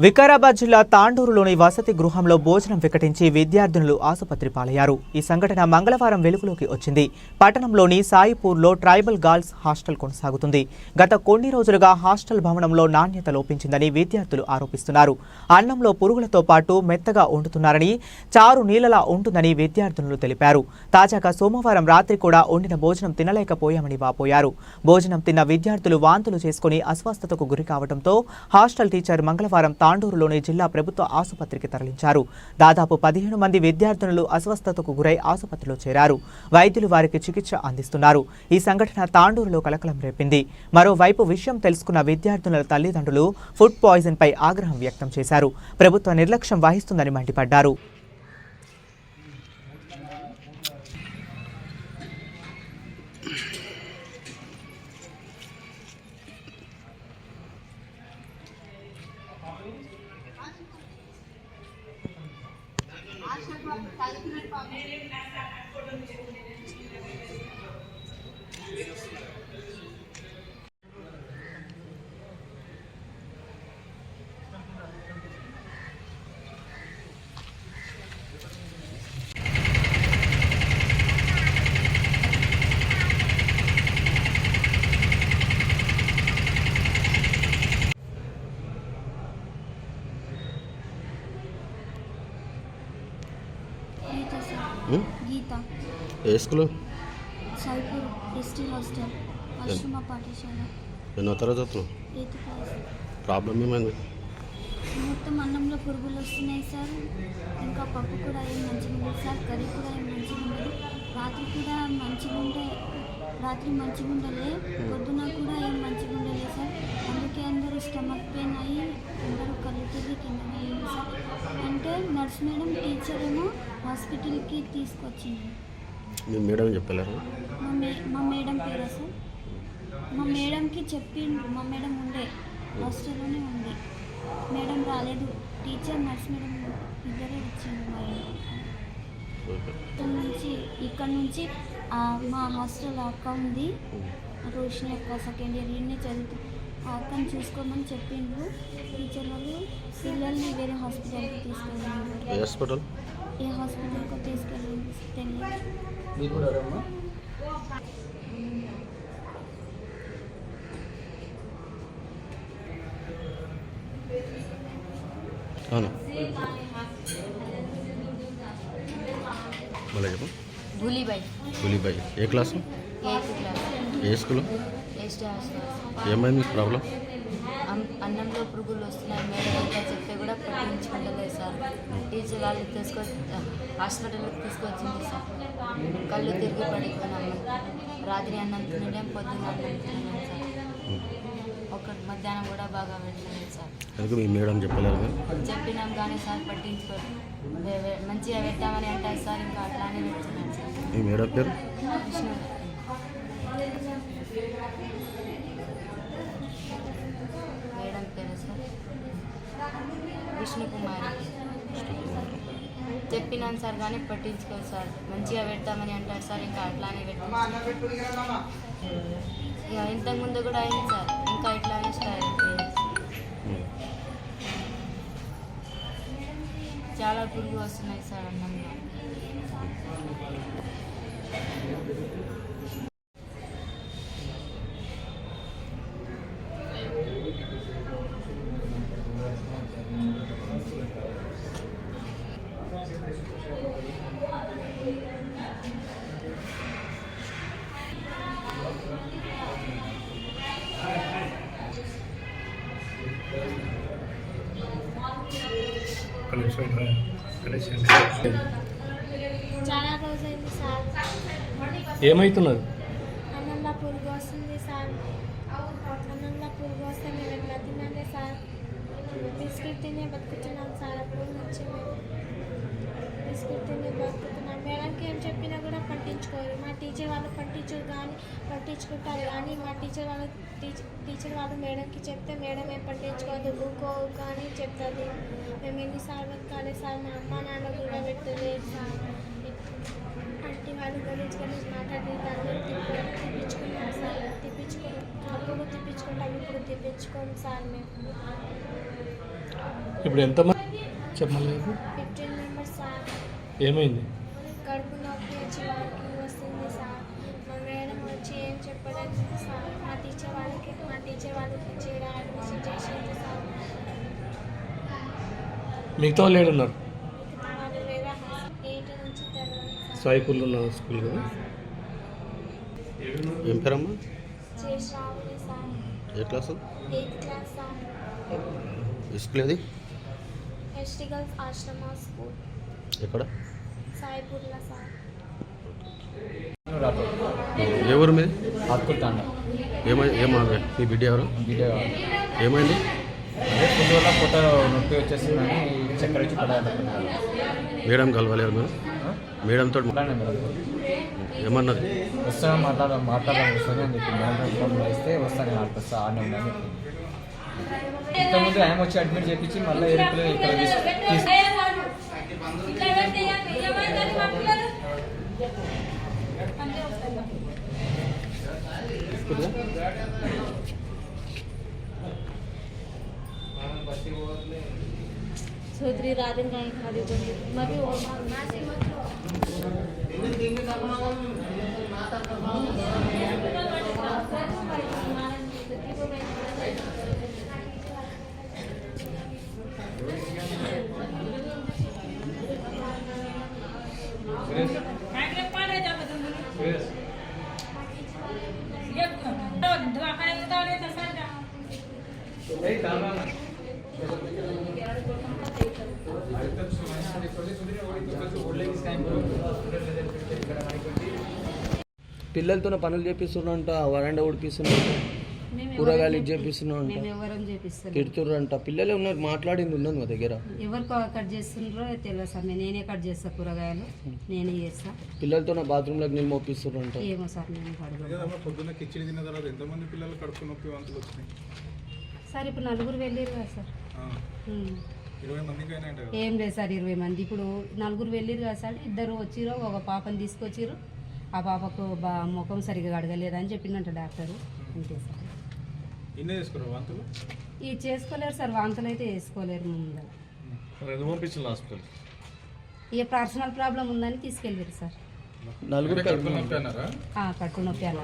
వికారాబాద్ జిల్లా తాండూరులోని వసతి గృహంలో భోజనం వికటించి విద్యార్థినులు ఆసుపత్రి పాలయ్యారు. ఈ సంఘటన మంగళవారం వెలుగులోకి వచ్చింది. పట్టణంలోని సాయిపూర్లో ట్రైబల్ గర్ల్స్ హాస్టల్ కొనసాగుతుంది. గత కొన్ని రోజులుగా హాస్టల్ భవనంలో నాణ్యత లోపించిందని విద్యార్థులు ఆరోపిస్తున్నారు. అన్నంలో పురుగులతో పాటు మెత్తగా వండుతున్నారని, చారు నీళ్లలా ఉంటుందని విద్యార్థినులు తెలిపారు. తాజాగా సోమవారం రాత్రి కూడా వండిన భోజనం తినలేకపోయామని వాపోయారు. భోజనం తిన్న విద్యార్థులు వాంతులు చేసుకుని అస్వస్థతకు గురి కావడంతో హాస్టల్ టీచర్ మంగళవారం తాండూరులోని జిల్లా ప్రభుత్వ ఆసుపత్రికి తరలించారు. దాదాపు 15 మంది విద్యార్థినులు అస్వస్థతకు గురై ఆసుపత్రిలో చేరారు. వైద్యులు వారికి చికిత్స అందిస్తున్నారు. ఈ సంఘటన తాండూరులో కలకలం రేపింది. మరోవైపు విషయం తెలుసుకున్న విద్యార్థినుల తల్లిదండ్రులు ఫుడ్ పాయిజన్ పై ఆగ్రహం వ్యక్తం చేశారు. ప్రభుత్వ నిర్లక్ష్యం వహిస్తుందని మండిపడ్డారు. గీత ఏ స్కూల్? సాయిపూర్ ఎస్టీ హాస్టల్ ఆశ్రమ పాఠశాల. ఎన్నో తరగతి? 8th class. ప్రాబ్లం ఏమైంది? మొత్తం అన్నంలో పురుగులు వస్తున్నాయి సార్. ఇంకా పప్పు కూడా ఏం మంచిగా ఉండదు సార్. కర్రీ కూడా ఏం మంచిగా ఉండదు. రాత్రి కూడా రాత్రి మంచిగా ఉండలే. పొద్దున కూడా ఏం మంచిగా ఉండలేదు సార్. అందుకే అందరూ స్టమక్ పెయిన్ అయ్యి అందరూ కళ్ళు తిరిగి కింద పోయింది సార్. అంటే నర్స్ మేడం టీచర్ ఏమో హాస్పిటల్కి తీసుకొచ్చింది. మీ మేడం చెప్పలేరు? మా మేడం పేరా సార్? మా మేడంకి చెప్పిండ్రు. మా మేడం ఉండే హాస్టల్లోనే ఉంది. మేడం రాలేదు. టీచర్ నర్స్ మేడం ఇద్దరే వచ్చింది. మా ఇక్కడ నుంచి మా హాస్టల్ అక్క ఉంది, రోషిని అక్క, సెకండ్ ఇయర్ ఈయనే చదువుతూ. ఆ అక్కని చూసుకోమని చెప్పిండ్రు టీచర్ వాళ్ళు. పిల్లల్ని వేరే హాస్పిటల్కి తీసుకెళ్ళారు. ఏ హాస్పిటల్కి తీసుకెళ్ళింది తెలియదు. భూలిబాయి ఏ క్లాసు? 8th class. ఏ స్కూల్? ST hostel. ఏమైంది ప్రాబ్లం? అన్నంలో పురుగులు వస్తున్నాయి. మేడం ఇంకా చెప్తే కూడా పట్టించుకుంటలేదు సార్. టీచర్ వాళ్ళు హాస్పిటల్కి తీసుకొచ్చింది సార్. కళ్ళు తిరిగి పడిపోయినాము. రాత్రి అన్నం తినలేం, పొద్దున్న అన్నం తినలేం సార్. మధ్యాహ్నం కూడా బాగా పెట్టలేదు సార్. అందుకే మీ మేడం చెప్పలేరు? చెప్పినాం కానీ సార్ పట్టించుకోరు. మంచిగా పెట్టామని అంటారు సార్. ఇంకా అట్లానే పెడుతున్నాం సార్. మీ మేడం పేరు? మేడం పేరు సార్ విష్ణుకుమారి. చెప్పినాను సార్ కానీ పట్టించుకోరు సార్. మంచిగా పెడతామని అంటారు సార్. ఇంకా అట్లానే పెట్టాం. ఇక ఇంతకుముందు కూడా అయింది సార్. ఇంకా ఇట్లానే స్టార్ట్. చాలా పురుగు వస్తున్నాయి సార్ అన్నంలో. చాలా రోజైంది సార్. ఏమవుతున్నది? అన్నంలో పురుగు వస్తుంది సార్. అన్నంలో పురుగు వస్తే మేము ఎట్లా తినాలి సార్? బిస్కెట్ తినే బతుకుతున్నాం సార్. అప్పుడు నుంచి మేము బిస్కెట్ తినే బతుకుతున్నాం. మేడంకి ఏం చెప్పినా కూడా పట్టించుకోరు. మా టీచర్ వాళ్ళు పట్టించుకుంటారు కానీ మా టీచర్ వాళ్ళు మేడంకి చెప్తే మేడం ఏం పట్టించుకోదు. ఊకో అని చెప్తుంది. మేము ఎన్నిసార్లు బతకాలి సార్? మా అమ్మ నాన్న కూడా పెట్టలేదు సార్. అంటే వాళ్ళు గలీజ్ మాట్లాడి దాన్ని తిప్పించుకున్నాం సార్. అప్పుడు తిప్పించుకుంటాం, ఇప్పుడు తిప్పించుకోము సార్ మేము. ఇప్పుడు ఎంతమంది చెప్పలేదు? 15 మెంబర్స్ సార్. ఏమైంది? కడుపు నొప్పి వచ్చి వారికి వస్తుంది సార్. మా మేడం వచ్చి ఏం చెప్పలేదు సార్. మా టీచర్ వాళ్ళకి చేయడం అడ్మిషన్ చేసింది సార్. మిగతా వాళ్ళు ఏడున్నారు? మిగతా వాళ్ళు వేరే 8 నుంచి తెలియదు సార్. సాయిపూర్లో ఉన్న స్కూల్ కదా. ఏం పేరమ్మా? చేసి రావాలి సార్. ఏ క్లాసు? 8th class sir. ఈ స్కూల్ ఏది? ఎస్టీ గర్ల్స్ ఆశ్రమ స్కూల్ ఎక్కడ? సాయిపూర్లో సార్. ఏ ఊరు మీది? హాస్కూల్ తాండ ఏమైంది మీ బిడ్డ ఎవరు? వీడియో ఏమైంది? అదే ఫుడ్ వల్ల పొట్ట నొప్పి వచ్చేసిందని చక్కెర వచ్చి పడాలి. మేడం కలవలేరు మీరు? మేడంతో ఏమన్నది? వస్తాను మాట్లాడాలని వస్తాను అని చెప్పి మేడం ఫోన్ ఇస్తే వస్తాను నేను ఆడికి వస్తా ఆడనే ఉన్నాను చెప్పి ఇంతకుముందు ఆయన వచ్చి అడ్మిట్ చేయించి మళ్ళీ ఎరుపులు ఇక్కడ चौधरी राधन गाय खादी तो मैं भी और పిల్లలతో పనులు చేపిస్తున్నారంట, వరండా ఉడిపిస్తున్నారంట, కూరగాయలు చేపిస్తున్నారంట, మేము ఎవరం చేపిస్తాం. తిడుతుర్రంట. పిల్లలే ఉన్నారు, మాట్లాడింది ఉన్నది మా దగ్గర. ఎవరు కట్ చేస్తుండ్రో తెలియదు సార్. నేనే కట్ చేస్తా, కూరగాయలు నేనే చేస్తా. పిల్లలతో బాత్రూంలోకి నీళ్ళు మోపిస్తున్నారంట. ఏమో సార్ నేను అడగను పొద్దున్న కిచిడి తిన్న తర్వాత ఎంతమంది పిల్లలు కడుపు నొప్పి వాంతులు వచ్చినాయి? సార్ ఇప్పుడు 4 వెళ్ళారు కదా సార్. 20 మందికి అయినా కదా? ఏం లేదు సార్, 20 మంది. ఇప్పుడు 4 వెళ్ళారు కదా సార్. 2 వచ్చిర్రు, ఒక పాపని తీసుకొచ్చిర్రు. ఆ పాపకు ముఖం సరిగా కడగలేదని చెప్పిందంట డాక్టరు. అంతే సార్. ఇన్నే చేసుకోరు వాంతులు? ఇది చేసుకోలేరు సార్, వాంతులు అయితే వేసుకోలేరు. ముందు ఎందుకు పంపించాలి హాస్పిటల్? ఇక పర్సనల్ ప్రాబ్లం ఉందని తీసుకెళ్ళారు సార్. నలుగురు కడుపు నొప్పి అన్నారా? కడుపు నొప్పి అన్నారు.